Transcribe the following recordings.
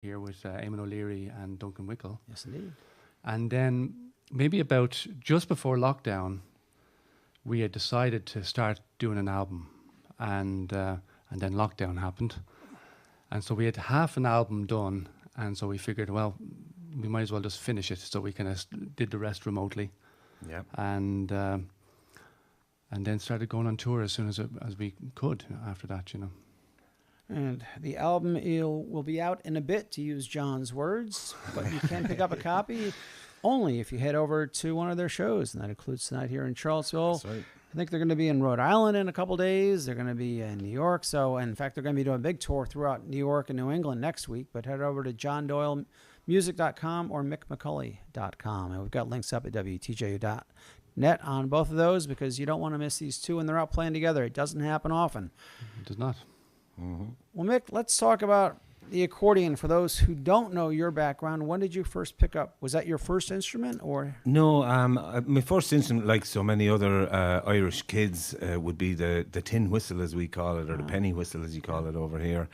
here with Eamon O'Leary and Duncan Wickle. Yes, indeed. And then maybe about just before lockdown, we had decided to start doing an album, and then lockdown happened, and so we had half an album done, and so we figured, well, we might as well just finish it. So we kind of did the rest remotely, and then started going on tour as soon as we could after that, you know. And the album will be out in a bit, to use John's words, but you can pick up a copy only if you head over to one of their shows, and that includes tonight here in Charlottesville. That's right. I think they're going to be in Rhode Island in a couple days. They're going to be in New York. So, in fact, they're going to be doing a big tour throughout New York and New England next week. But head over to johndoylemusic.com or mickmccauley.com. And we've got links up at WTJU.net on both of those, because you don't want to miss these two when they're out playing together. It doesn't happen often. It does not. Mm-hmm. Well, Mick, let's talk about the accordion. For those who don't know your background, when did you first pick up? Was that your first instrument, or? No, my first instrument, like so many other Irish kids, would be the tin whistle, as we call it, or the penny whistle, as you call it over here.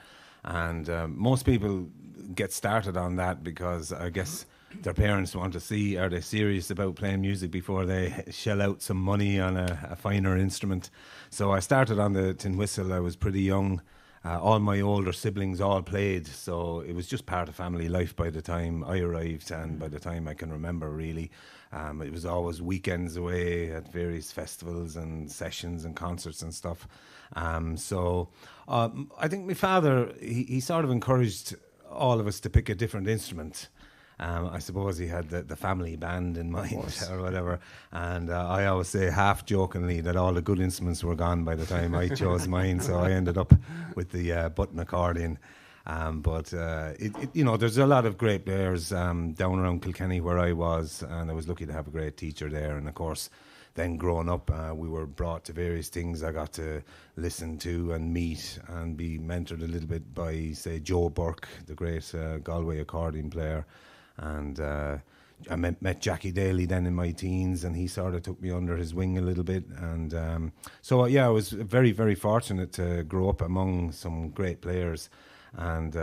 And most people get started on that because I guess their parents want to see, are they serious about playing music before they shell out some money on a finer instrument. So I started on the tin whistle. I was pretty young. All my older siblings all played, so it was just part of family life by the time I arrived, and by the time I can remember, really. It was always weekends away at various festivals and sessions and concerts and stuff. So I think my father, he sort of encouraged all of us to pick a different instrument. I suppose he had the family band in mind or whatever. And I always say half jokingly that all the good instruments were gone by the time I chose mine. So I ended up with the button accordion. But you know, there's a lot of great players down around Kilkenny where I was. And I was lucky to have a great teacher there. And of course, then growing up, we were brought to various things I got to listen to and meet and be mentored a little bit by, say, Joe Burke, the great Galway accordion player. And I met Jackie Daly then in my teens, and he sort of took me under his wing a little bit. And so, I was very, very fortunate to grow up among some great players. And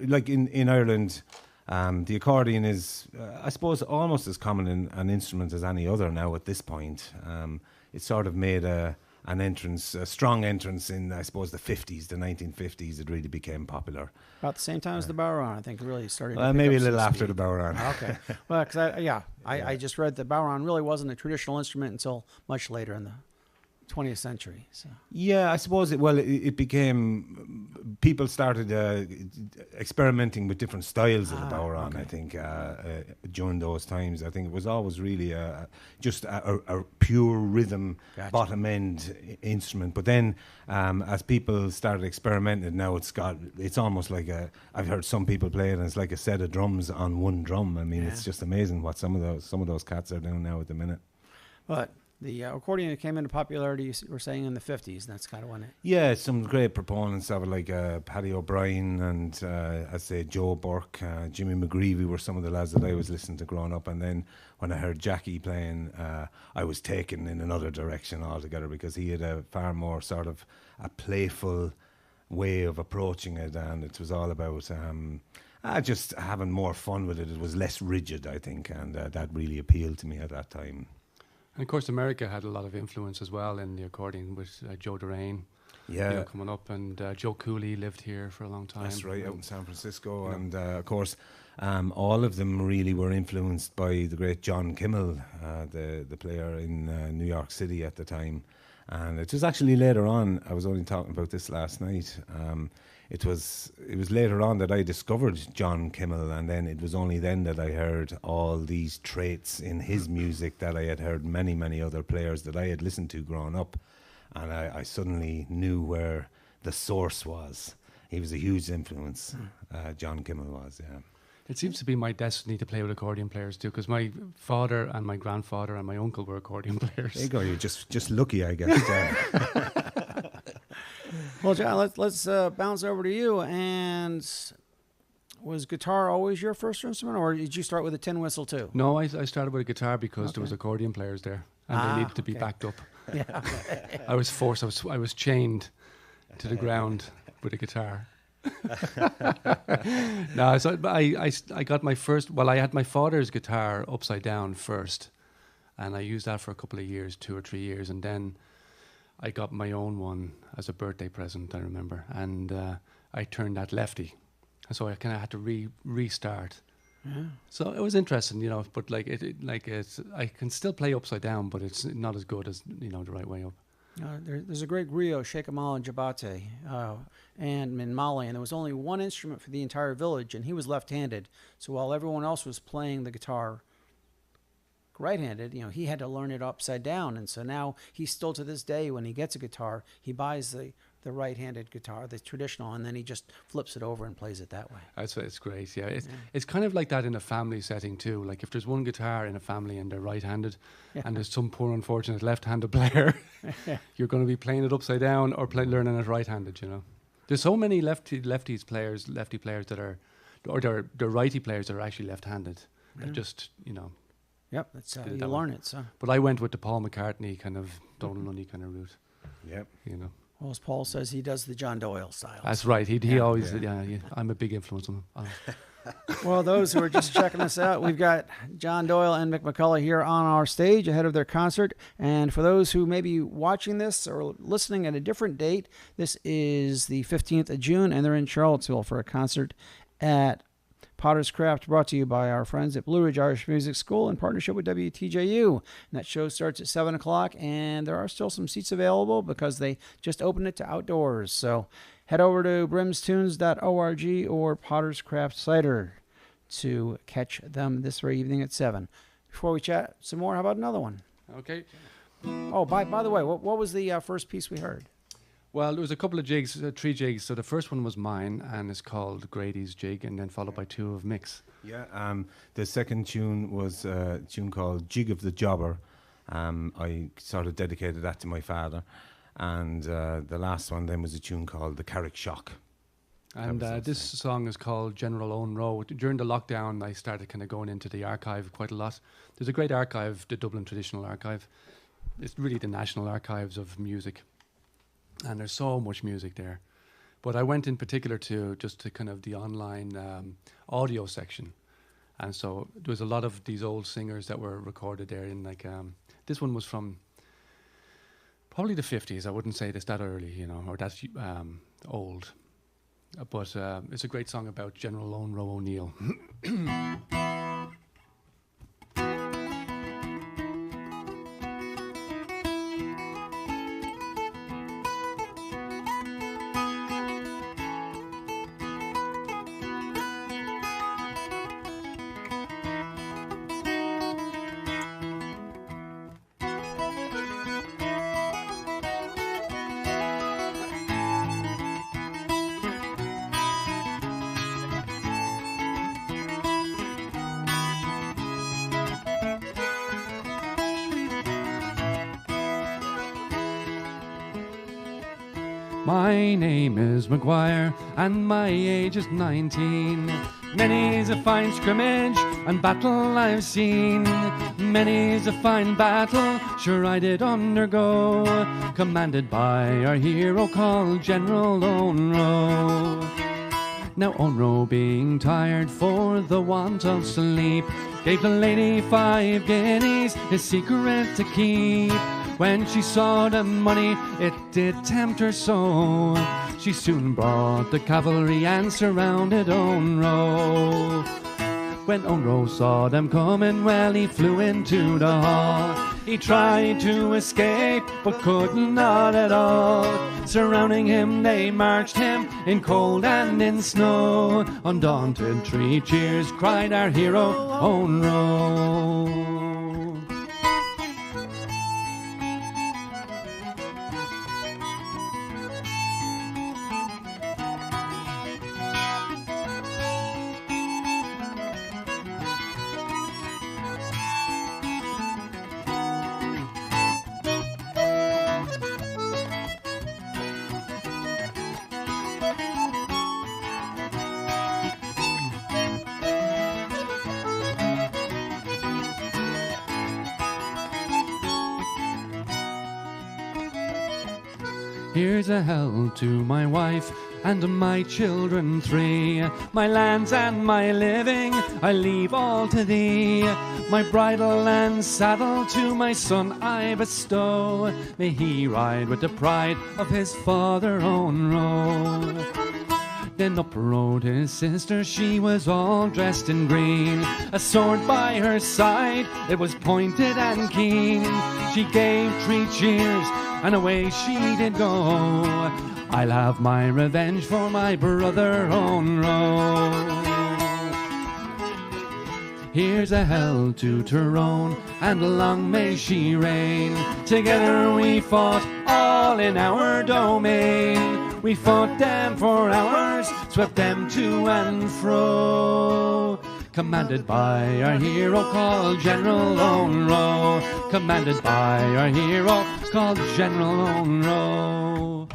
like in Ireland, the accordion is, I suppose, almost as common an instrument as any other now at this point. It sort of made an entrance, a strong entrance in, I suppose, the 50s, the 1950s. It really became popular. About the same time as the Bowron, I think, really started to pick maybe up a little some after speed. the Bowron. Okay. Well, because I just read that Bowron really wasn't a traditional instrument until much later in the 20th century. So. Yeah, I suppose it became, people started experimenting with different styles of the Bowron, I think, during those times. I think it was always really just a pure rhythm, bottom end instrument. But then as people started experimenting, now it's almost like I've heard some people play it and it's like a set of drums on one drum. I mean, it's just amazing what some of those cats are doing now at the minute. But the accordion came into popularity, you were saying, in the 50s, and that's kind of when it... Yeah, some great proponents of it, like Paddy O'Brien and, I say, Joe Burke, Jimmy McGreevy were some of the lads that I was listening to growing up. And then when I heard Jackie playing, I was taken in another direction altogether, because he had a far more sort of a playful way of approaching it, and it was all about... just having more fun with it. It was less rigid, I think, and that really appealed to me at that time. And of course, America had a lot of influence as well in the accordion with Joe Durain, coming up, and Joe Cooley lived here for a long time. That's right, out in San Francisco, and of course, all of them really were influenced by the great John Kimmel, the player in New York City at the time. And it was actually later on, I was only talking about this last night, it was later on that I discovered John Kimmel, and then it was only then that I heard all these traits in his music that I had heard many, many other players that I had listened to growing up, and I suddenly knew where the source was. He was a huge influence, John Kimmel was, yeah. It seems to be my destiny to play with accordion players too, because my father and my grandfather and my uncle were accordion players. There you go, you're just lucky, I guess. Well, John, let's bounce over to you. And was guitar always your first instrument, or did you start with a tin whistle too? No, I started with a guitar because there was accordion players there, and they needed to be backed up. Yeah. I was forced. I was chained to the ground with a guitar. No, so I got my first. Well, I had my father's guitar upside down first, and I used that for a couple of years, 2 or 3 years, and then I got my own one as a birthday present. I remember, and I turned that lefty, and so I kind of had to restart. Yeah. So it was interesting, you know. But like it's I can still play upside down, but it's not as good as the right way up. There's a great griot, Sheikh Amal and Jabate, and in Mali, and there was only one instrument for the entire village, and he was left-handed. So while everyone else was playing the guitar right-handed, he had to learn it upside down. And so now he's still, to this day, when he gets a guitar, he buys the right-handed guitar, the traditional, and then he just flips it over and plays it that way. It's great, yeah. It's kind of like that in a family setting too. Like if there's one guitar in a family and they're right-handed, and there's some poor unfortunate left-handed player, you're going to be playing it upside down or learning it right-handed. There's so many lefty players that are, or they're righty players that are actually left-handed. That just Yep, that's how you learn it. So, but I went with the Paul McCartney kind of Donald Lundy kind of route. Yep. Well, as Paul says, he does the John Doyle style. That's right. He always, I'm a big influence on him. Well, those who are just checking us out, we've got John Doyle and Mick McAuley here on our stage ahead of their concert. And for those who may be watching this or listening at a different date, this is the 15th of June, and they're in Charlottesville for a concert at Potter's Craft, brought to you by our friends at Blue Ridge Irish Music School in partnership with WTJU. And that show starts at 7 o'clock, and there are still some seats available because they just opened it to outdoors. So head over to brimstunes.org or Potter's Craft Cider to catch them this very evening at 7. Before we chat some more, how about another one? Okay. Oh, by the way, what was the first piece we heard? Well, there was a couple of jigs, 3 jigs. So the first one was mine, and it's called Grady's Jig, and then followed by 2 of Mick's. Yeah, the second tune was a tune called Jig of the Jobber. I sort of dedicated that to my father. And the last one then was a tune called The Carrick Shock. And this song is called General Monroe. During the lockdown, I started kind of going into the archive quite a lot. There's a great archive, the Dublin Traditional Archive. It's really the national archives of music. And there's so much music there. But I went in particular to kind of the online audio section. And so there was a lot of these old singers that were recorded there in this one was from probably the 50s. I wouldn't say it's that early, or that's old. But it's a great song about General Monroe O'Neill. My name is McGuire, and my age is 19. Many's a fine scrimmage and battle I've seen. Many's a fine battle, sure I did undergo, commanded by our hero called General Monroe. Now Monroe, being tired for the want of sleep, gave the lady 5 guineas, his secret to keep. When she saw the money, it did tempt her so. She soon brought the cavalry and surrounded Monroe. When Monroe saw them coming, well, he flew into the hall. He tried to escape, but could not at all. Surrounding him, they marched him in cold and in snow. Undaunted, 3 cheers cried our hero, Monroe. Here's a health to my wife and my children 3. My lands and my living I leave all to thee. My bridle and saddle to my son I bestow. May he ride with the pride of his father Monroe. Then up rode his sister, she was all dressed in green. A sword by her side, it was pointed and keen. She gave 3 cheers, and away she did go. I'll have my revenge for my brother Monroe. Here's a hell to Tyrone, and long may she reign. Together we fought all in our domain. We fought them for hours, swept them to and fro. Commanded by our hero called General Monroe. Commanded by our hero called General Monroe.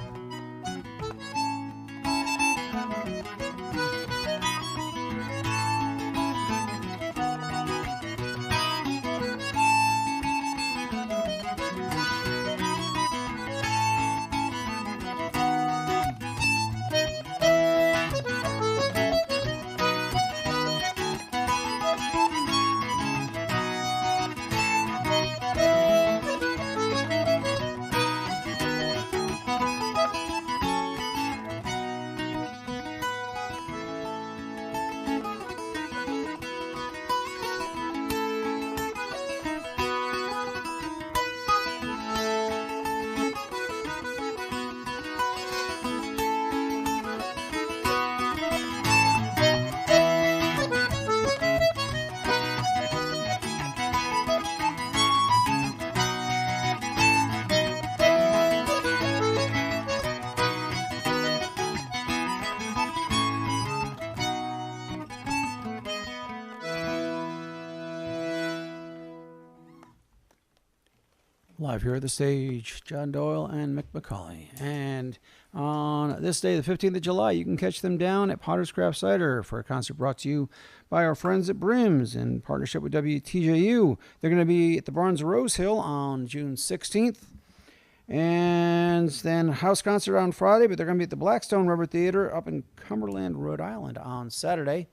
Live here at the stage, John Doyle and Mick McAuley. And on this day, the 15th of July, you can catch them down at Potter's Craft Cider for a concert brought to you by our friends at Brims in partnership with WTJU. They're going to be at the Barnes Rose Hill on June 16th. And then house concert on Friday, but they're going to be at the Blackstone Rubber Theater up in Cumberland, Rhode Island on Saturday.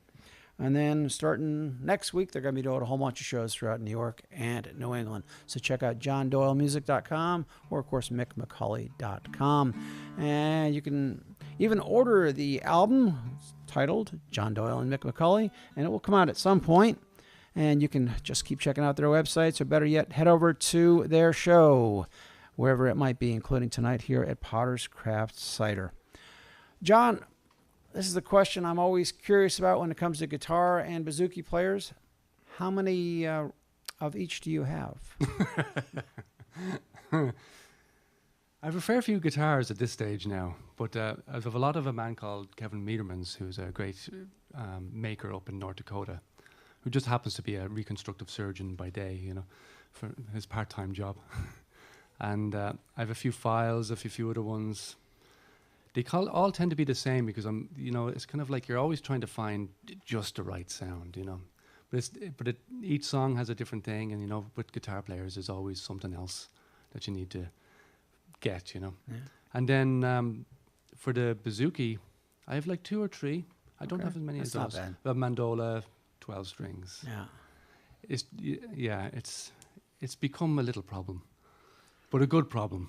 And then starting next week, they're going to be doing a whole bunch of shows throughout New York and New England. So check out johndoylemusic.com or, of course, mickmccauley.com. And you can even order the album titled John Doyle and Mick McAuley, and it will come out at some point. And you can just keep checking out their websites, or better yet, head over to their show, wherever it might be, including tonight here at Potter's Craft Cider. John, this is the question I'm always curious about when it comes to guitar and bouzouki players. How many of each do you have? I have a fair few guitars at this stage now, but I have a lot of a man called Kevin Metermans, who's a great maker up in North Dakota, who just happens to be a reconstructive surgeon by day, you know, for his part-time job. And I have a few files, a few other ones. They all tend to be the same because it's kind of like you're always trying to find just the right sound, you know. But each song has a different thing, and you know, with guitar players, there's always something else that you need to get, you know. Yeah. And then for the bouzouki, I have like 2 or 3. I don't have as many as those. Not bad. Mandola, 12 strings. Yeah. It's become a little problem, but a good problem.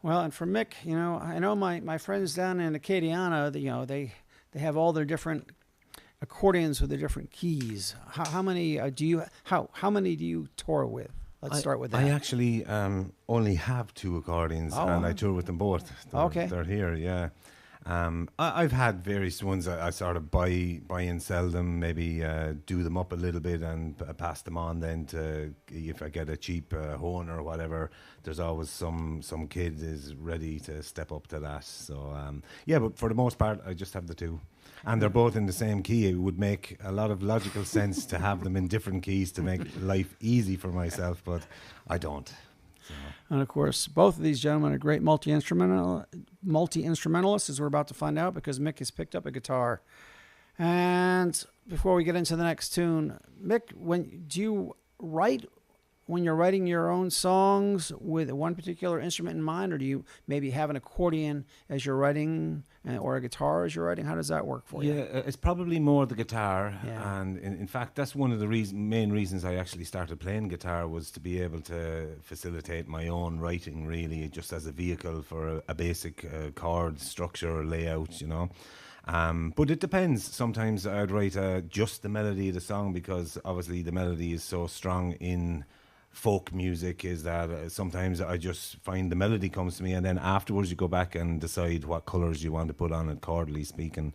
Well, and for Mick, you know, I know my friends down in Acadiana, you know, they have all their different accordions with the different keys. How many do you tour with? Let's start with that. I actually only have 2 accordions, and I tour with them both. They're here, yeah. I've had various ones. I sort of buy and sell them, maybe do them up a little bit and pass them on then to, if I get a cheap horn or whatever, there's always some kid is ready to step up to that. So, but for the most part, I just have the 2. And they're both in the same key. It would make a lot of logical sense to have them in different keys to make life easy for myself, but I don't. So. And of course, both of these gentlemen are great multi-instrumentalists, as we're about to find out, because Mick has picked up a guitar. And before we get into the next tune, Mick, do you write when you're writing your own songs with one particular instrument in mind, or do you maybe have an accordion as you're writing or a guitar as you're writing? How does that work for you? Yeah, it's probably more the guitar. Yeah. And in fact, that's one of the main reasons I actually started playing guitar, was to be able to facilitate my own writing, really, just as a vehicle for a basic chord structure or layout, you know. But it depends. Sometimes I'd write just the melody of the song, because obviously the melody is so strong in folk music, is that sometimes I just find the melody comes to me, and then afterwards you go back and decide what colours you want to put on it, chordally speaking.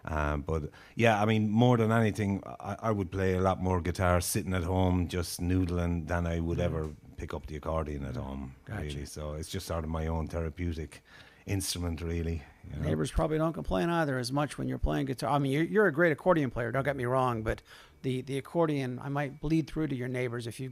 But yeah, I mean, more than anything, I would play a lot more guitar sitting at home just noodling than I would ever pick up the accordion at home. Gotcha. Really. So it's just sort of my own therapeutic instrument, really. You know? Neighbors probably don't complain either as much when you're playing guitar. I mean, you're a great accordion player, don't get me wrong, but the accordion, I might bleed through to your neighbors if you're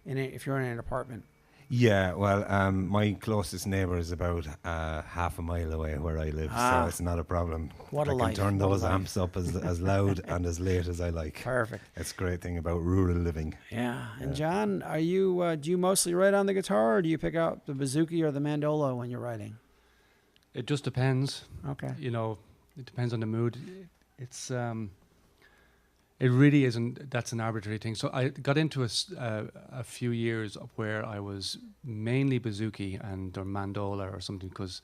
in an apartment. Yeah, well, my closest neighbour is about half a mile away where I live, so it's not a problem. What a I can life. turn What a those life. amps up as loud and as late as I like. Perfect. That's a great thing about rural living. Yeah. And John, are you do you mostly write on the guitar, or do you pick out the bouzouki or the mandola when you're writing? It just depends. Okay. You know, it depends on the mood. It's it really isn't. That's an arbitrary thing. So I got into a few years where I was mainly bouzouki or mandola or something, because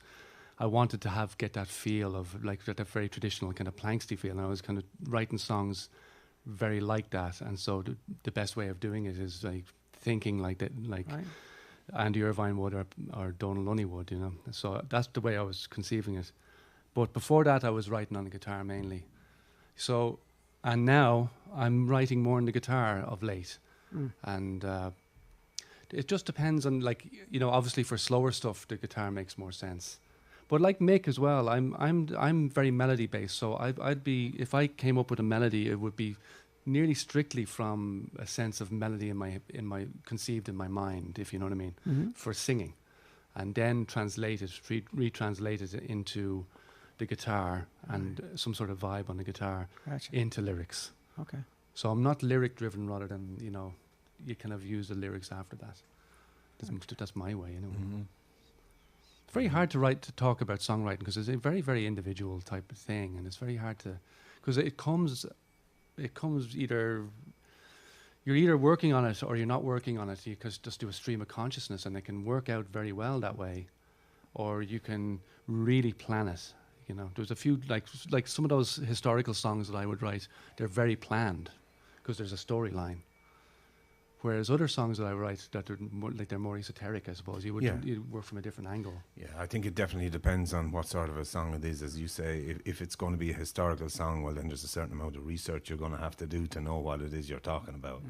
I wanted to get that feel of like that very traditional kind of planksty feel, and I was kind of writing songs very like that. And so the best way of doing it is like thinking like that, like Right. Andy Irvine would or Donald Lunny would, you know. So that's the way I was conceiving it. But before that, I was writing on the guitar mainly. So, and now I'm writing more on the guitar of late. And it just depends on, like, you know, obviously for slower stuff, the guitar makes more sense. But like Mick as well, I'm very melody based. So I'd be, if I came up with a melody, it would be nearly strictly from a sense of melody conceived in my mind, if you know what I mean, for singing, and then retranslate it into the guitar and some sort of vibe on the guitar Gotcha. into lyrics. Okay. So I'm not lyric driven, rather than, you know, you kind of use the lyrics after that. That's my way, you know. Mm-hmm. It's very hard to talk about songwriting, because it's a very, very individual type of thing, and it's very hard to, because it comes either you're either working on it or you're not working on it. You just do a stream of consciousness, and it can work out very well that way, or you can really plan it. You know, there's a few like some of those historical songs that I would write. They're very planned because there's a storyline. Whereas other songs that I write that are more, like, they're more esoteric, I suppose. You'd work from a different angle. Yeah, I think it definitely depends on what sort of a song it is. As you say, if it's going to be a historical song, well, then there's a certain amount of research you're going to have to do to know what it is you're talking about,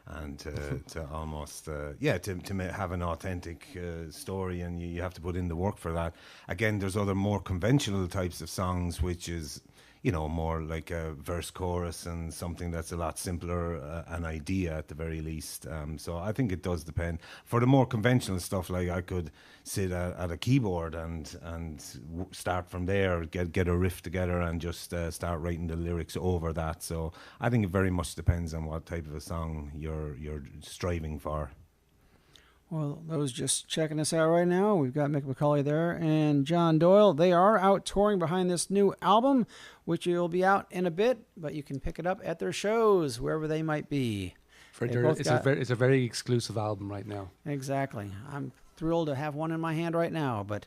and to almost to have an authentic story, and you have to put in the work for that. Again, there's other more conventional types of songs, which is, you know, more like a verse chorus and something that's a lot simpler, an idea at the very least. So I think it does depend. For the more conventional stuff, like, I could sit at a keyboard and start from there, get a riff together, and just start writing the lyrics over that. So I think it very much depends on what type of a song you're striving for. Well, those just checking us out right now, we've got Mick McAuley there and John Doyle. They are out touring behind this new album, which will be out in a bit, but you can pick it up at their shows, wherever they might be. It's a very exclusive album right now. Exactly. I'm thrilled to have one in my hand right now, but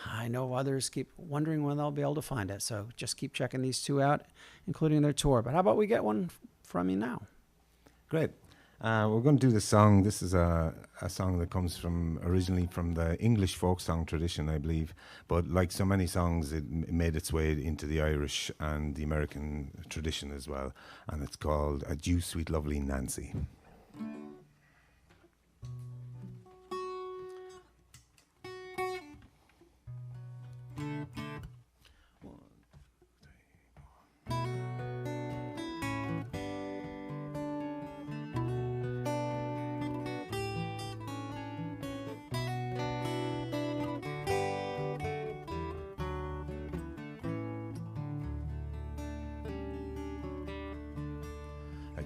I know others keep wondering when they'll be able to find it. So just keep checking these two out, including their tour. But how about we get one from you now? Great. We're going to do this song. This is a song that comes originally from the English folk song tradition, I believe. But like so many songs, it made its way into the Irish and the American tradition as well. And it's called Adieu, Sweet Lovely Nancy.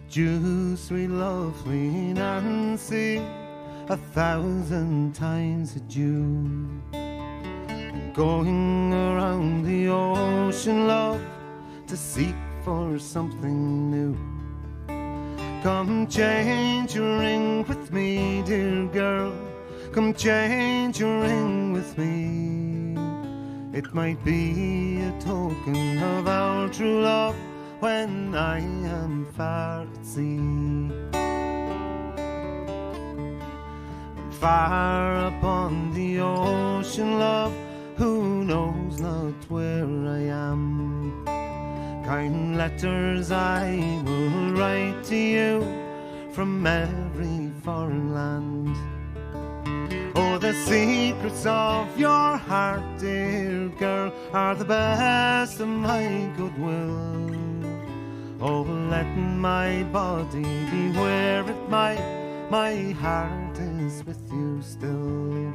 Jew, sweet lovely Nancy, 1,000 times a Jew. Going around the ocean, love, to seek for something new. Come change your ring with me, dear girl. Come change your ring with me. It might be a token of our true love when I am far at sea. Far upon the ocean, love, who knows not where I am. Kind letters I will write to you from every foreign land. Oh, the secrets of your heart, dear girl, are the best of my goodwill. Oh, let my body be where it might, my heart is with you still.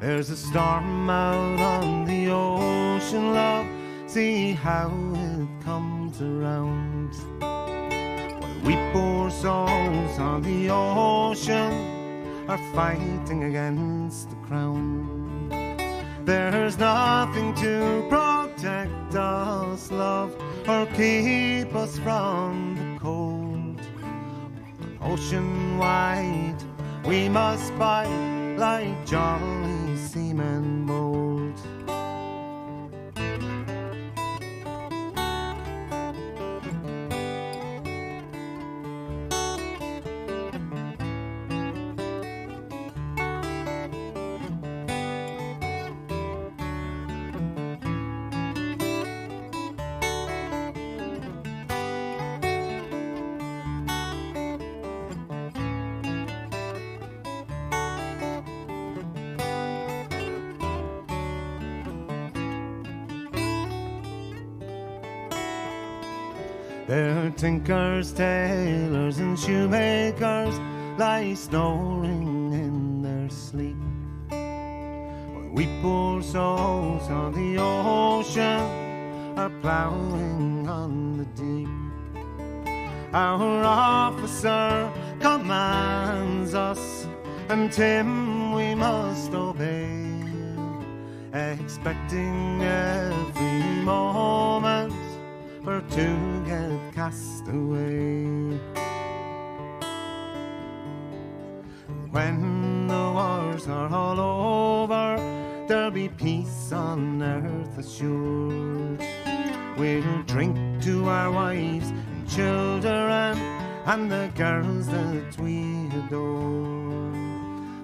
There's a storm out on the ocean, love, see how it comes around. While we poor souls on the ocean are fighting against the crown. There's nothing to protect us, love, or keep us from the cold. Ocean wide we must fight like jolly seamen bold. There are tinkers, tailors and shoemakers lie snoring in their sleep. While we poor souls on the ocean are ploughing on the deep. Our officer commands us, and him we must obey, expecting every moment for to get cast away. When the wars are all over, there'll be peace on earth assured. We'll drink to our wives and children and the girls that we adore.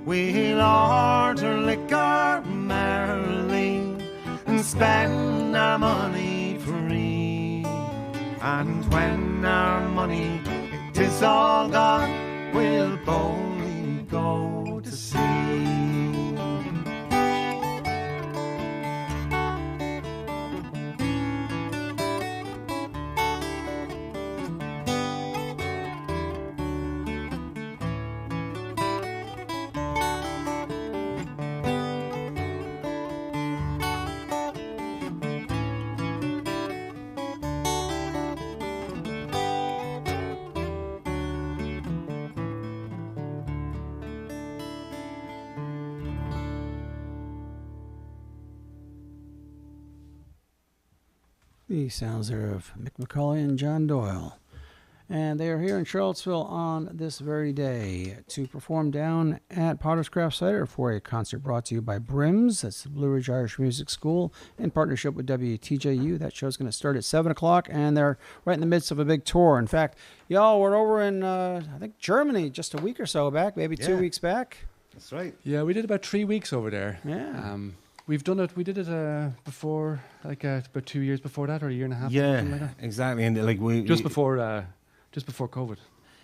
We'll order liquor merrily and spend our money free. And when our money it is all gone, we'll boldly go to sea. The sounds there of Mick McAuley and John Doyle. And they are here in Charlottesville on this very day to perform down at Potter's Craft Cider for a concert brought to you by Brims. That's the Blue Ridge Irish Music School in partnership with WTJU. That show's going to start at 7 o'clock, and they're right in the midst of a big tour. In fact, y'all were over in, I think, Germany just a week or so back, maybe 2 weeks back. That's right. Yeah, we did about 3 weeks over there. Yeah. We've done it. We did it before, like about 2 years before that, or a year and a half. Yeah, something like that. exactly. And like just before COVID.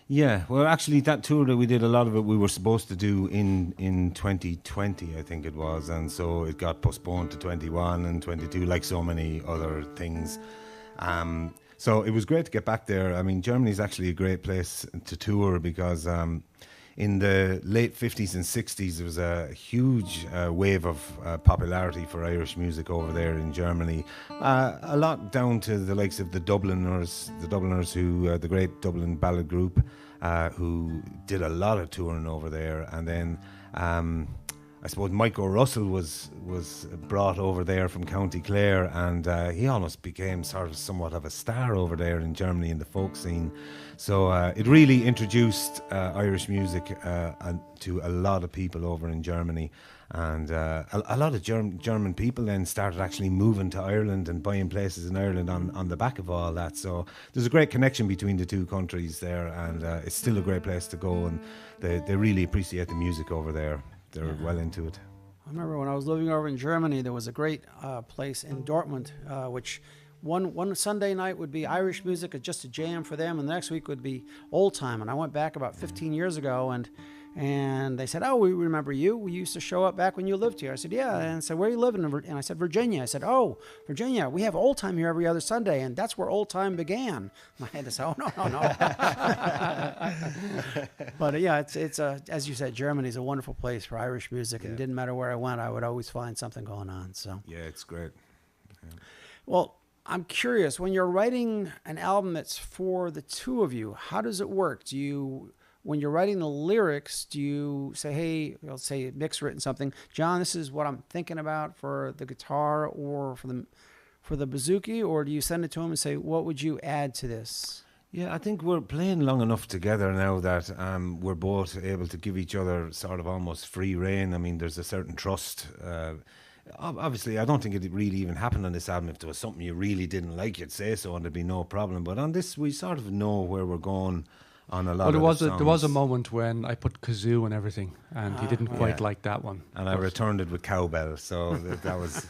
Yeah, well, actually, that tour that we did, a lot of it we were supposed to do in 2020, I think it was, and so it got postponed to 21 and 22, like so many other things. So it was great to get back there. I mean, Germany is actually a great place to tour because in the late 50s and 60s, there was a huge wave of popularity for Irish music over there in Germany. A lot down to the likes of the Dubliners who, the great Dublin ballad group, who did a lot of touring over there. And then I suppose Mike O'Russell was brought over there from County Clare, and he almost became sort of somewhat of a star over there in Germany in the folk scene. So it really introduced Irish music to a lot of people over in Germany. And a lot of German people then started actually moving to Ireland and buying places in Ireland on the back of all that. So there's a great connection between the two countries there, and it's still a great place to go, and they really appreciate the music over there. They're well into it. I remember when I was living over in Germany, there was a great place in Dortmund, which one Sunday night would be Irish music, just a jam for them, and the next week would be old time. And I went back about 15 years ago, and they said, "Oh, we remember you. We used to show up back when you lived here." I said, "Yeah." And I said, "Where are you living?" And I said, "Virginia." I said, "Oh, Virginia. We have old time here every other Sunday, and that's where old time began." And I had to say, "Oh, no." But yeah, it's as you said, Germany's a wonderful place for Irish music, and it didn't matter where I went, I would always find something going on. So yeah, it's great. Yeah. Well, I'm curious, when you're writing an album that's for the two of you, how does it work? When you're writing the lyrics, do you say, hey, let's say Mick's written something, John, this is what I'm thinking about for the guitar or for the bouzouki, or do you send it to him and say, what would you add to this? Yeah, I think we're playing long enough together now that we're both able to give each other sort of almost free rein. I mean, there's a certain trust. Obviously, I don't think it really even happened on this album. If there was something you really didn't like, you'd say so and there'd be no problem. But on this, we sort of know where we're going on a lot of the songs. There was a moment when I put kazoo and everything, and he didn't quite like that one. And I returned it with cowbell, so that was...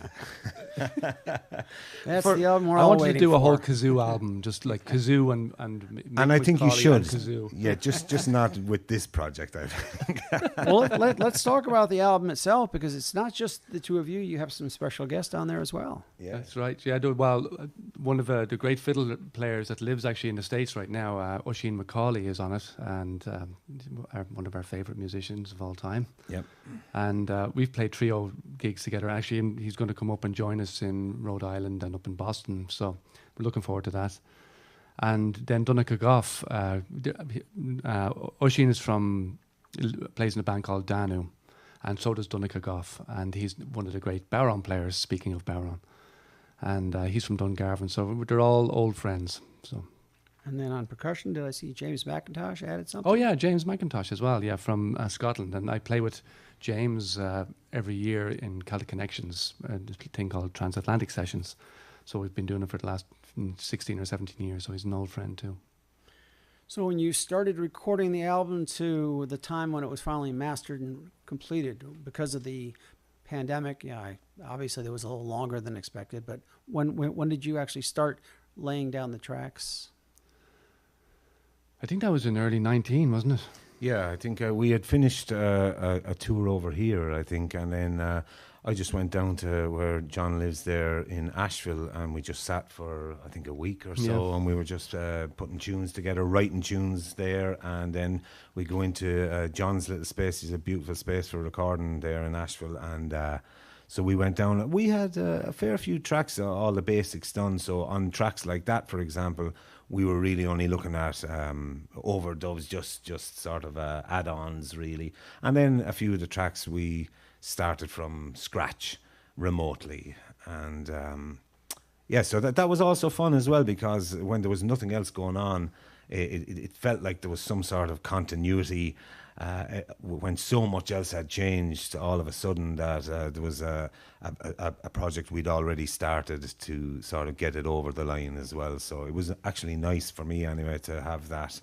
That's the album we're I all wanted to waiting do a for. whole kazoo album, just like kazoo and And I think you McAuley should. and kazoo. Yeah, just not with this project, I think. Well, let's talk about the album itself, because it's not just the two of you. You have some special guests on there as well. Yeah. That's right. Yeah, one of the great fiddle players that lives actually in the States right now, Oisin McAuley, is on it, and one of our favourite musicians of all time. Yep. And we've played trio gigs together. Actually, and he's going to come up and join us in Rhode Island and up in Boston. So we're looking forward to that. And then Donnacha Goff, Oisin is plays in a band called Danu, and so does Donnacha Goff, and he's one of the great Bowron players, speaking of Bowron. And he's from Dungarvan, so they're all old friends. So. And then on percussion, did I see James McIntosh added something? Oh yeah, James McIntosh as well, from Scotland. And I play with James every year in Celtic Connections, this thing called Transatlantic Sessions. So we've been doing it for the last 16 or 17 years, so he's an old friend too. So when you started recording the album to the time when it was finally mastered and completed, because of the pandemic, obviously there was a little longer than expected, but when did you actually start laying down the tracks? I think that was in early 19, wasn't it? Yeah, I think we had finished a tour over here, I think, and then I just went down to where John lives there in Asheville, and we just sat for, I think, a week or so, and we were just putting tunes together, writing tunes there, and then we go into John's little space. He's a beautiful space for recording there in Asheville, and so we went down. We had a fair few tracks, all the basics done, so on tracks like that, for example, we were really only looking at overdubs, just sort of add-ons, really. And then a few of the tracks we started from scratch remotely. And so that was also fun as well, because when there was nothing else going on, it felt like there was some sort of continuity when so much else had changed all of a sudden, that there was a project we'd already started to sort of get it over the line as well. So it was actually nice for me anyway to have that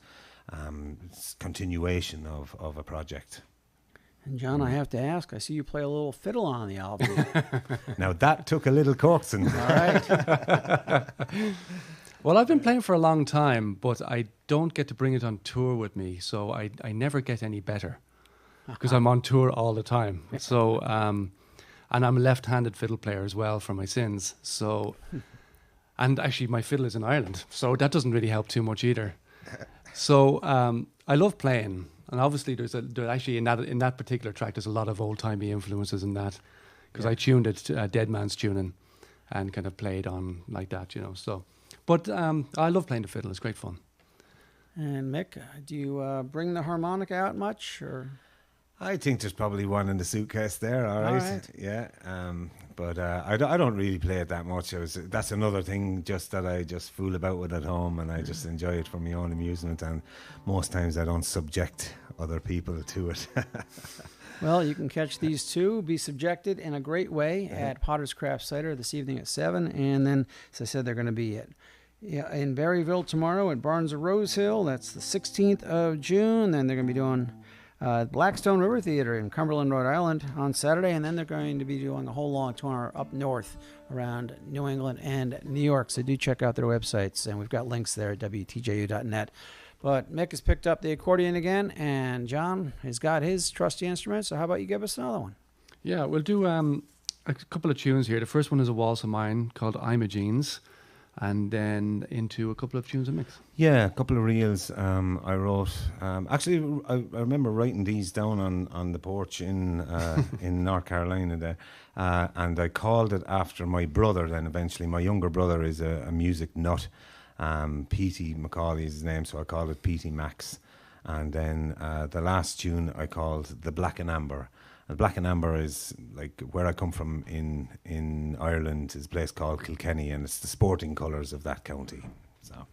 continuation of a project. And John, I have to ask, I see you play a little fiddle on the album. Now that took a little coaxing. All right. Well, I've been playing for a long time, but I don't get to bring it on tour with me, so I never get any better, because I'm on tour all the time. So, and I'm a left-handed fiddle player as well for my sins. So, and actually my fiddle is in Ireland, so that doesn't really help too much either. So I love playing, And obviously, there actually in that particular track, there's a lot of old timey influences in that, because I tuned it to Dead Man's tuning, and kind of played on like that, So, but I love playing the fiddle. It's great fun. And Mick, do you bring the harmonica out much, or? I think there's probably one in the suitcase there. All right. Yeah. But I don't really play it that much. That's another thing just that I just fool about with at home, and I just enjoy it for my own amusement. And most times I don't subject other people to it. Well, you can catch these two, be subjected in a great way at Potter's Craft Cider this evening at 7. And then, as I said, they're going to be in Berryville tomorrow at Barnes of Rose Hill. That's the 16th of June. Then they're going to be doing Blackstone River Theater in Cumberland, Rhode Island on Saturday, and then they're going to be doing a whole long tour up north around New England and New York. So do check out their websites, and we've got links there at WTJU.net. But Mick has picked up the accordion again, and John has got his trusty instrument. So how about you give us another one? Yeah, we'll do a couple of tunes here. The first one is a waltz of mine called Imogenes, and then into a couple of tunes of Mick's. Yeah, a couple of reels I wrote. Actually, I remember writing these down on the porch in North Carolina there, and I called it after my brother. Then eventually, my younger brother is a music nut. Petey McAuley is his name, so I called it Petey Max. And then the last tune I called The Black and Amber. And Black and Amber is like where I come from in Ireland, is a place called Kilkenny, and it's the sporting colours of that county. So.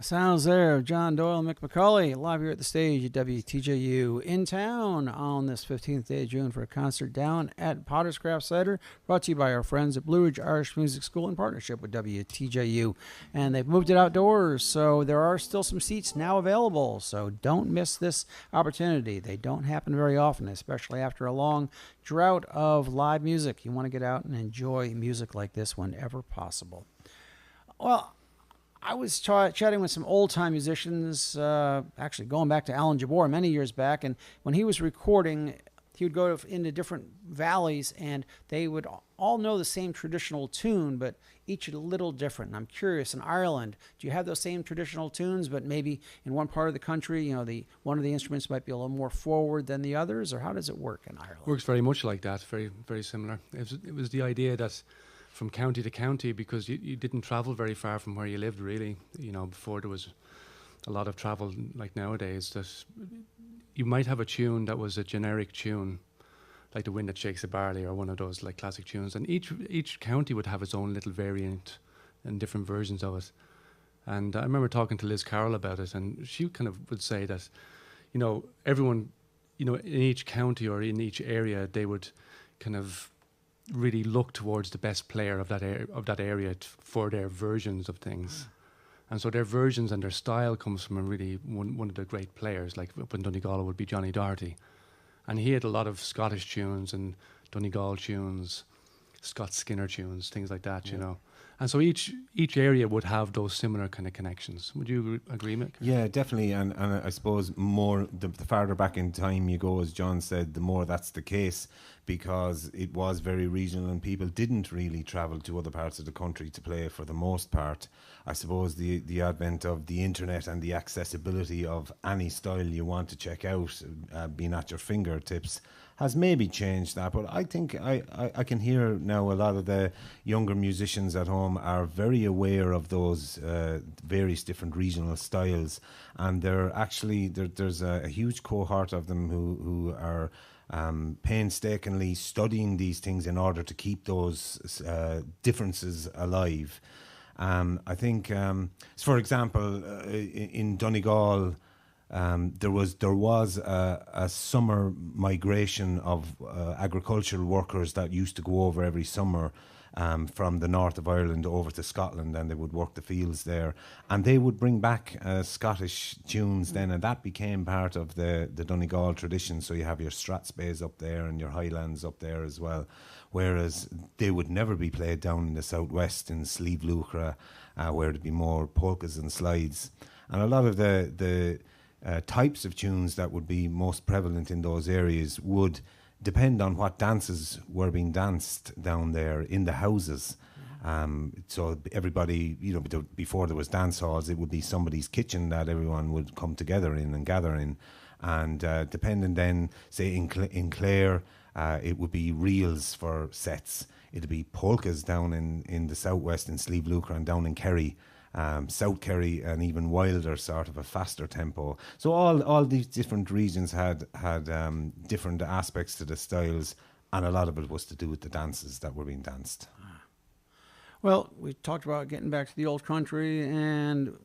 Sounds there of John Doyle and Mick McAuley live here at the stage at WTJU in town on this 15th day of June for a concert down at Potter's Craft Cider, brought to you by our friends at Blue Ridge Irish Music School in partnership with WTJU. And they've moved it outdoors, so there are still some seats now available. So don't miss this opportunity. They don't happen very often, especially after a long drought of live music. You want to get out and enjoy music like this whenever possible. Well, I was chatting with some old-time musicians, actually going back to Alan Jabor many years back, and when he was recording, he would go into different valleys, and they would all know the same traditional tune, but each a little different. And I'm curious, in Ireland, do you have those same traditional tunes, but maybe in one part of the country, one of the instruments might be a little more forward than the others, or how does it work in Ireland? Works very much like that, very, very similar. It was the idea that from county to county, because you didn't travel very far from where you lived, really. Before there was a lot of travel like nowadays, that you might have a tune that was a generic tune, like The Wind That Shakes the Barley or one of those like classic tunes, and each county would have its own little variant and different versions of it. And I remember talking to Liz Carroll about it, and she kind of would say that, everyone, in each county or in each area, they would kind of really look towards the best player of that area for their versions of things. And so their versions and their style comes from one of the great players, like up in Donegal would be Johnny Doherty. And he had a lot of Scottish tunes and Donegal tunes, Scott Skinner tunes, things like that, And so each area would have those similar kind of connections. Would you agree, Mick? Yeah, definitely. And I suppose the farther back in time you go, as John said, the more that's the case, because it was very regional and people didn't really travel to other parts of the country to play for the most part. I suppose the advent of the internet and the accessibility of any style you want to check out being at your fingertips has maybe changed that, but I think I can hear now a lot of the younger musicians at home are very aware of those various different regional styles, and they're actually there's a huge cohort of them who are painstakingly studying these things in order to keep those differences alive. I think, for example, in Donegal, there was a summer migration of agricultural workers that used to go over every summer from the north of Ireland over to Scotland, and they would work the fields there, and they would bring back Scottish tunes then, and that became part of the Donegal tradition. So you have your Strathspeys up there and your Highlands up there as well, whereas they would never be played down in the southwest in Slieve Luachra, where there'd be more polkas and slides. And a lot of the types of tunes that would be most prevalent in those areas would depend on what dances were being danced down there in the houses. So everybody, before there was dance halls, it would be somebody's kitchen that everyone would come together in and gather in. And depending then, say in Clare, it would be reels for sets. It'd be polkas down in the southwest in Slieve Luachra, and down in Kerry, South Kerry, and even wilder sort of a faster tempo. So all these different regions had different aspects to the styles, and a lot of it was to do with the dances that were being danced. Well, we talked about getting back to the old country, and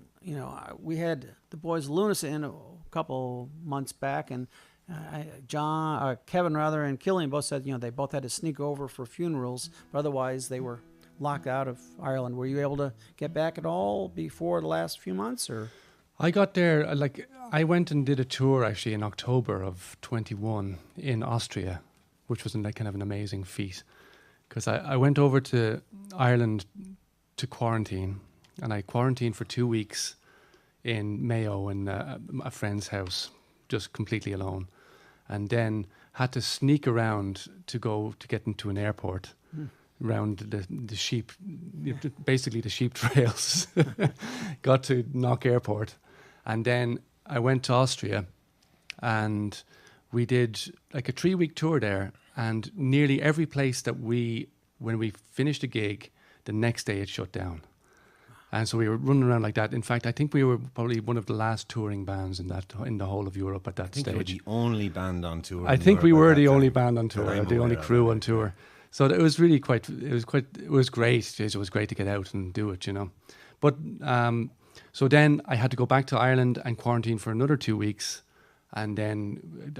we had the boys Lunacy in a couple months back, and Kevin and Killian both said they both had to sneak over for funerals, but otherwise they were locked out of Ireland. Were you able to get back at all before the last few months, or? I got there, I went and did a tour actually in October of 21 in Austria, which was kind of an amazing feat, because I went over to Ireland to quarantine, and I quarantined for 2 weeks in Mayo in a friend's house, just completely alone, and then had to sneak around to get into an airport. Around the sheep, basically the sheep trails. Got to Knock Airport, and then I went to Austria, and we did like a 3-week tour there, and nearly every place that when we finished a gig, the next day it shut down. And so we were running around like that. In fact, I think we were probably one of the last touring bands in the whole of Europe at that stage. I think we were the only band on tour. I think we were the only band on tour, the only crew on tour. So it was really it was great. It was great to get out and do it, But So then I had to go back to Ireland and quarantine for another 2 weeks, and then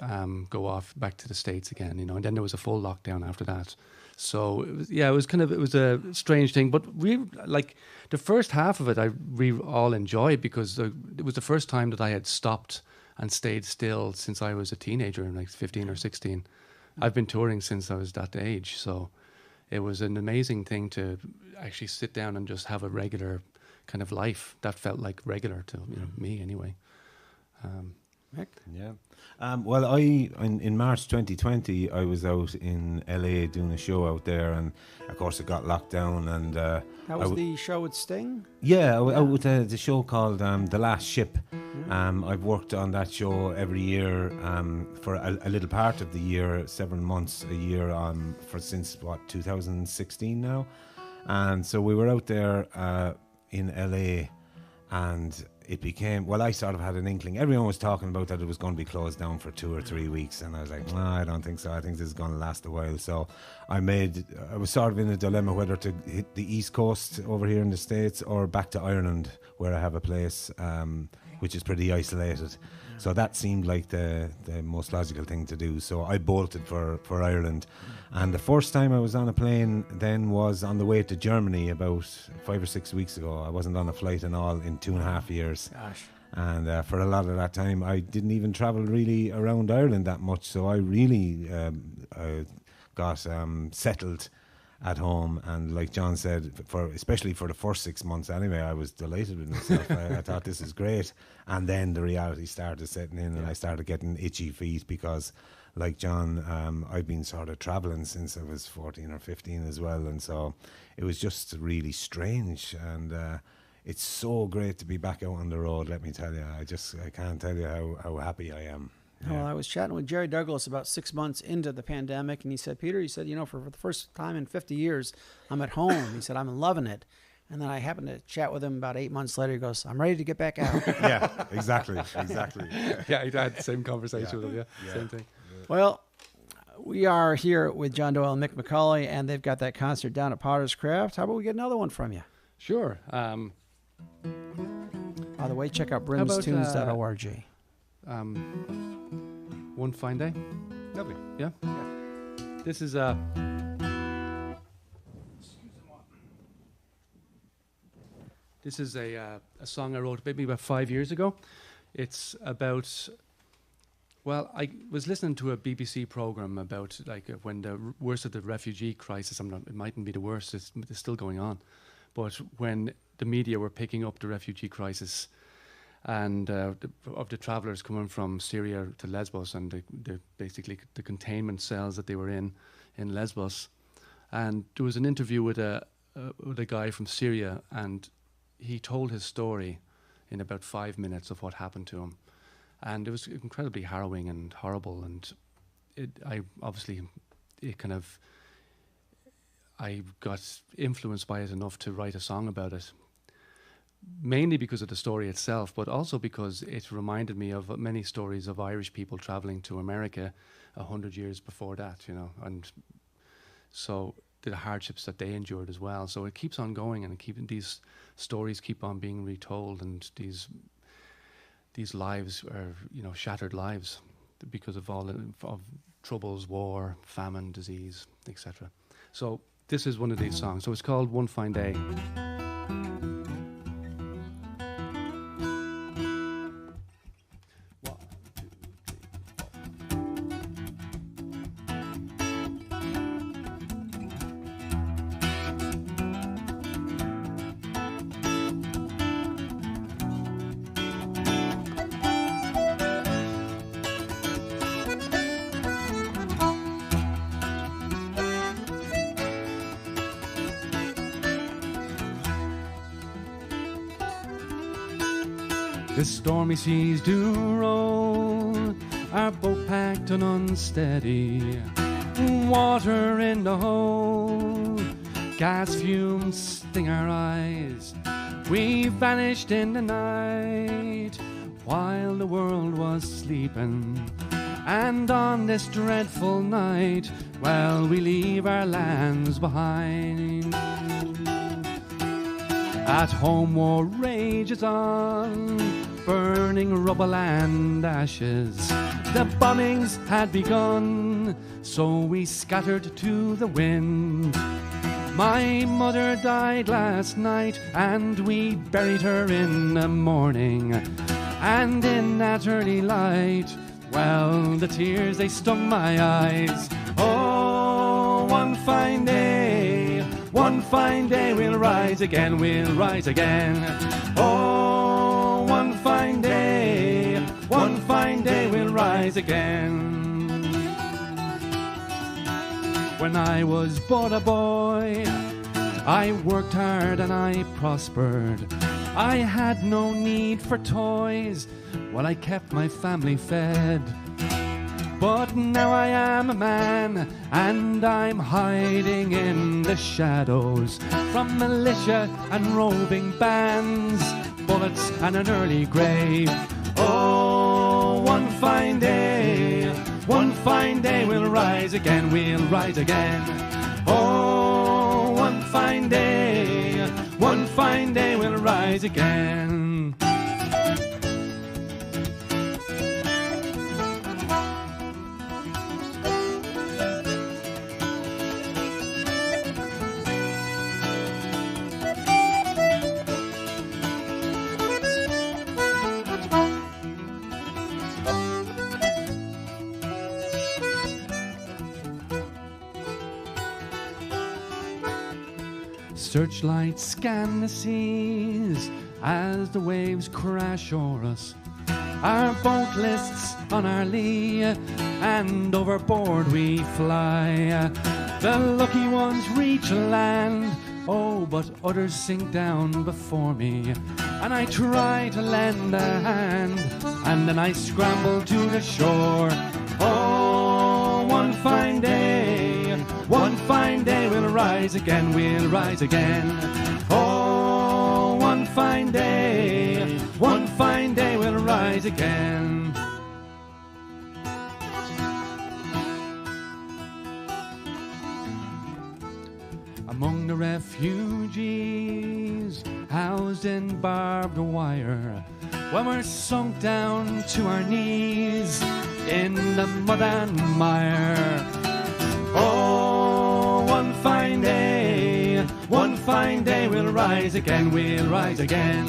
go off back to the States again, you know. And then there was a full lockdown after that. So it was a strange thing. But like the first half of it, we all enjoyed, because it was the first time that I had stopped and stayed still since I was a teenager, like 15 or 16. I've been touring since I was that age, so it was an amazing thing to actually sit down and just have a regular kind of life that felt like regular to me anyway. Mick? Yeah. Well, in March 2020, I was out in LA doing a show out there, and of course it got locked down. And that was the show with Sting? Yeah, out with the show called The Last Ship. I've worked on that show every year for a little part of the year, several months a year since 2016 now. And so we were out there in LA, and it became, well, I sort of had an inkling. Everyone was talking about that it was going to be closed down for 2 or 3 weeks, and I was like, no, I don't think so. I think this is going to last a while. So I was sort of in a dilemma whether to hit the East Coast over here in the States or back to Ireland, where I have a place which is pretty isolated. So that seemed like the most logical thing to do. So I bolted for Ireland. And the first time I was on a plane then was on the way to Germany about 5 or 6 weeks ago. I wasn't on a flight in all in 2.5 years. Gosh. And for a lot of that time, I didn't even travel really around Ireland that much. So I really got settled at home. And like John said, especially for the first 6 months anyway, I was delighted with myself. I thought this is great. And then the reality started setting in, and I started getting itchy feet because, like John, I've been sort of traveling since I was 14 or 15 as well. And so it was just really strange. And it's so great to be back out on the road, let me tell you. I can't tell you how happy I am. Yeah. Well, I was chatting with Jerry Douglas about 6 months into the pandemic, and he said, Peter, for the first time in 50 years, I'm at home. He said, I'm loving it. And then I happened to chat with him about 8 months later. He goes, I'm ready to get back out. Yeah, exactly. Yeah, I had the same conversation with him, same thing. Well, we are here with John Doyle and Mick McAuley, and they've got that concert down at Potter's Craft. How about we get another one from you? Sure. By the way, check out brimstunes.org. One Fine Day. Lovely. Yeah. This is This is a song I wrote maybe about 5 years ago. It's about, well, I was listening to a BBC program about when the worst of the refugee crisis, it mightn't be the worst, it's still going on, but when the media were picking up the refugee crisis and of the travellers coming from Syria to Lesbos, and basically the containment cells that they were in Lesbos. And there was an interview with a guy from Syria, and he told his story in about 5 minutes of what happened to him. And it was incredibly harrowing and horrible. And I got influenced by it enough to write a song about it. Mainly because of the story itself, but also because it reminded me of many stories of Irish people traveling to America 100 years before that, and so the hardships that they endured as well. So it keeps on going, and these stories keep on being retold, and these lives are, shattered lives because of all of troubles, war, famine, disease, etc. So this is one of these songs. So it's called One Fine Day. The stormy seas do roll, our boat packed and unsteady, water in the hole, gas fumes sting our eyes. We vanished in the night while the world was sleeping, and on this dreadful night, well, we leave our lands behind. At home war rages on, burning rubble and ashes. The bombings had begun, so we scattered to the wind. My mother died last night, and we buried her in the morning. And in that early light, well, the tears, they stung my eyes. Oh, one fine day we'll rise again, we'll rise again. Oh, one fine day we'll rise again. When I was but a boy, I worked hard and I prospered. I had no need for toys, well, I kept my family fed. But now I am a man, and I'm hiding in the shadows from militia and roving bands, bullets and an early grave. Oh, one fine day we'll rise again, we'll rise again. Oh, one fine day we'll rise again. Searchlights scan the seas as the waves crash o'er us. Our boat lists on our lee, and overboard we fly. The lucky ones reach land, oh, but others sink down before me. And I try to lend a hand, and then I scramble to the shore. Oh, one fine day we'll rise again, we'll rise again. Oh, one fine day we'll rise again. Among the refugees housed in barbed wire, when we're sunk down to our knees in the mud and mire. Oh, one fine day we'll rise again, we'll rise again.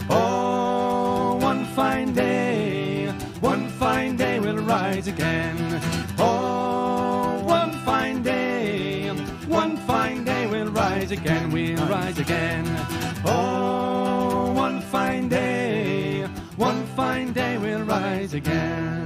Oh, one fine day we'll rise again. Oh, one fine day we'll rise again, we'll rise again. Oh, one fine day we'll rise again.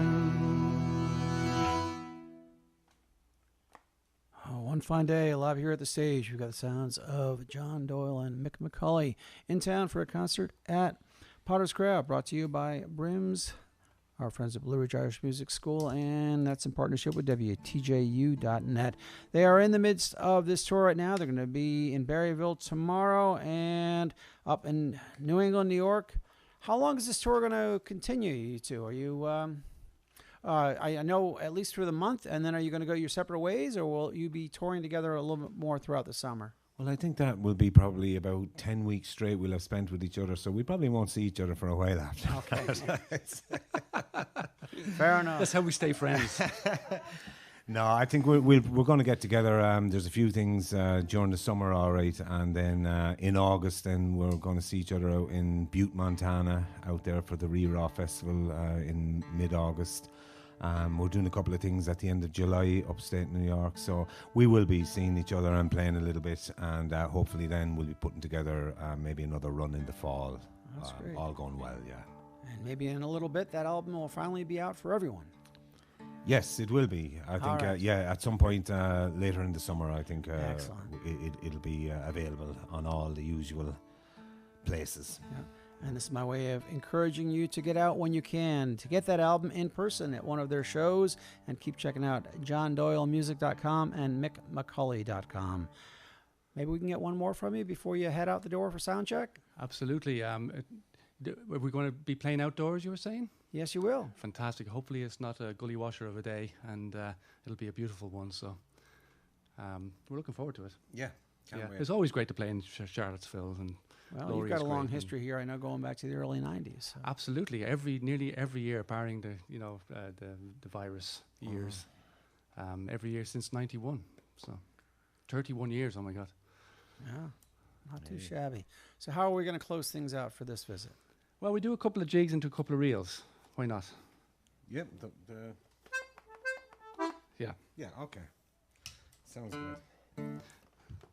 One fine day, live here at the stage. We've got the sounds of John Doyle and Mick McAuley in town for a concert at Potter's Crowd, brought to you by Brims, our friends at Blue Ridge Irish Music School, and that's in partnership with WTJU.net. They are in the midst of this tour right now. They're going to be in Berryville tomorrow and up in New England, New York. How long is this tour going to continue, you two? Are you... I know at least through the month, and then are you going to go your separate ways, or will you be touring together a little bit more throughout the summer? Well, I think that will be probably about 10 weeks straight we'll have spent with each other, so we probably won't see each other for a while after. Okay. Fair enough. That's how we stay friends. No, I think we're going to get together. There's a few things during the summer, all right, and then in August, then we're going to see each other out in Butte, Montana, out there for the Re-Raw Festival in mid-August. We're doing a couple of things at the end of July upstate New York, so we will be seeing each other and playing a little bit, and hopefully then we'll be putting together maybe another run in the fall. That's great. All going well, yeah. And maybe in a little bit that album will finally be out for everyone. Yes, it will be. I think, right. at some point later in the summer, I think it'll be available on all the usual places. Yeah. And this is my way of encouraging you to get out when you can, to get that album in person at one of their shows, and keep checking out JohnDoyleMusic.com and MickMcAuley.com. Maybe we can get one more from you before you head out the door for sound check? Absolutely. Are we going to be playing outdoors, you were saying? Yes, you will. Fantastic. Hopefully it's not a gully washer of a day, and it'll be a beautiful one. So we're looking forward to it. Yeah. Can't wait. It's always great to play in Charlottesville and. Well, Laurie you've got is a long great, history here. I know, going back to the early '90s. So. Absolutely, nearly every year, barring the virus years, every year since '91. So, 31 years. Oh my God! Yeah, not too shabby. So, how are we going to close things out for this visit? Well, we do a couple of jigs into a couple of reels. Why not? Yep. Yeah. Yeah. Okay. Sounds good.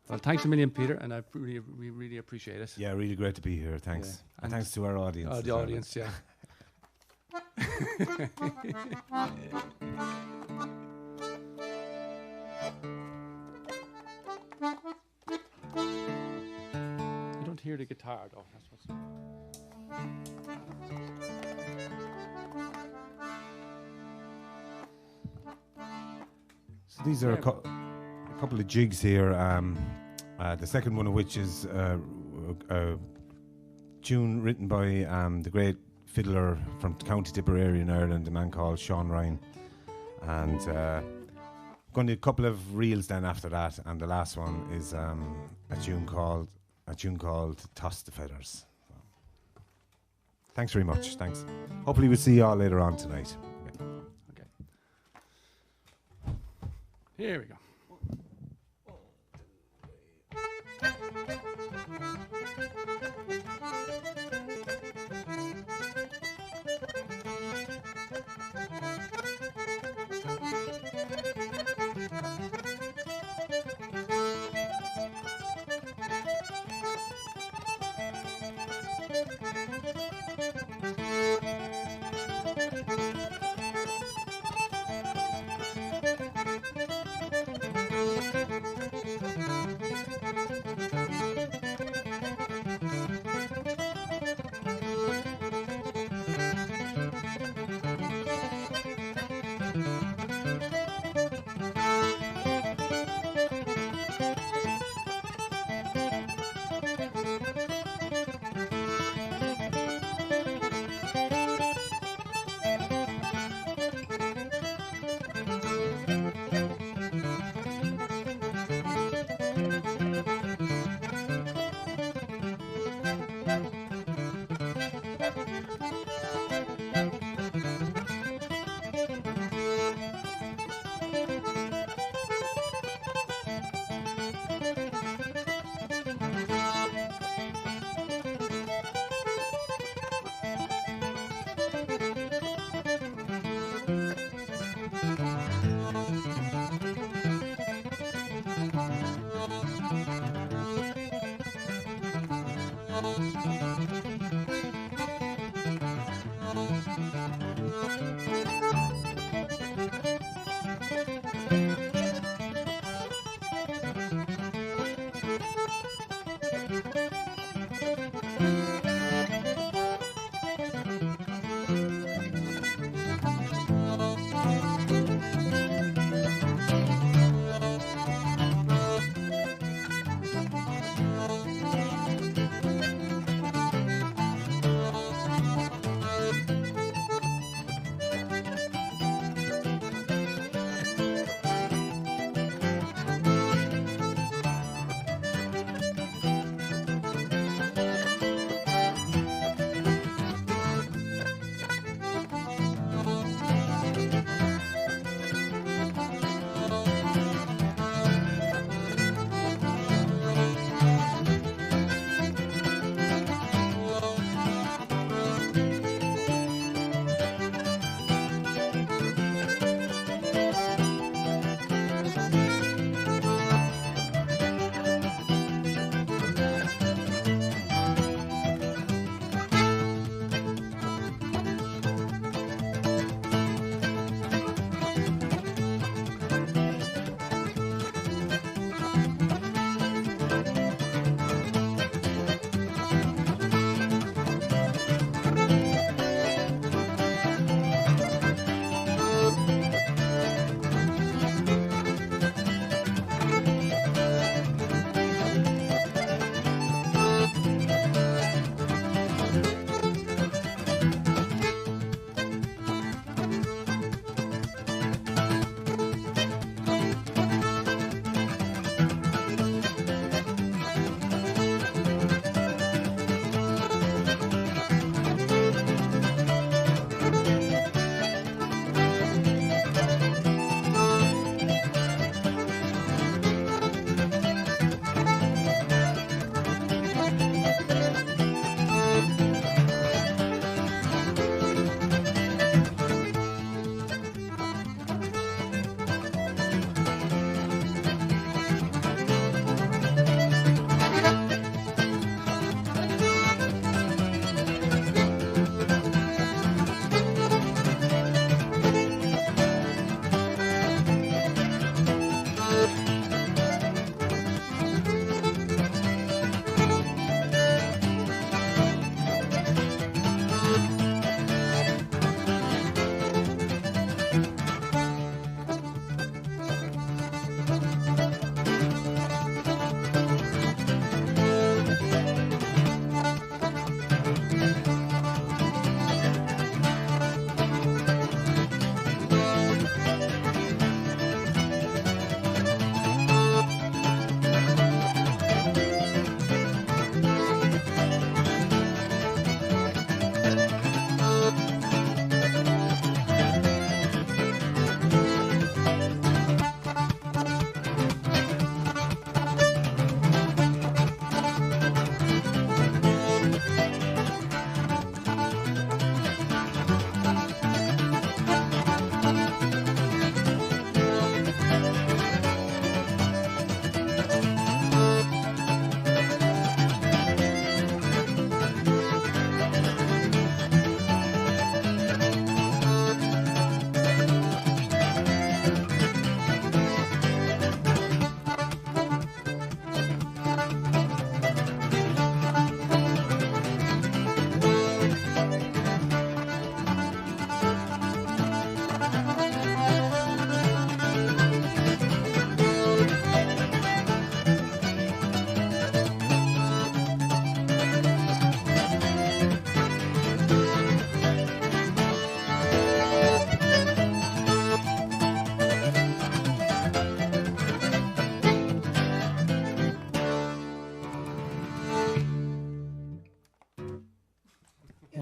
Well, thanks a million, Peter, and we really appreciate it. Yeah, really great to be here. Thanks. Yeah. And thanks to our audience. The audience, yeah. You don't hear the guitar, though. That's what's... So these are a couple of jigs here. The second one of which is a tune written by the great fiddler from County Tipperary in Ireland, a man called Sean Ryan. And going to do a couple of reels then after that, and the last one is a tune called Toss the Feathers. So, thanks very much. Thanks. Hopefully we'll see you all later on tonight. Okay. Here we go.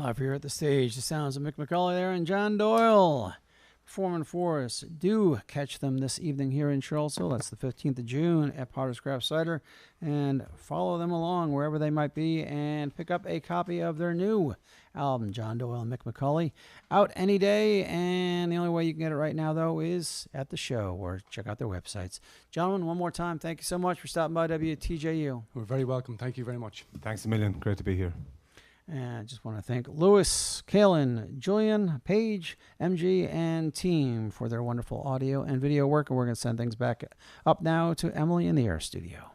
Live here at the stage, the sounds of Mick McAuley there and John Doyle performing for us. Do catch them this evening here in Charlottesville. That's the 15th of June at Potter's Craft Cider. And follow them along wherever they might be and pick up a copy of their new album, John Doyle and Mick McAuley. Out any day, and the only way you can get it right now, though, is at the show or check out their websites. Gentlemen, one more time, thank you so much for stopping by WTJU. We're very welcome. Thank you very much. Thanks a million. Great to be here. And I just want to thank Lewis, Kalen, Julian, Paige, MG, and team for their wonderful audio and video work. And we're going to send things back up now to Emily in the Air Studio.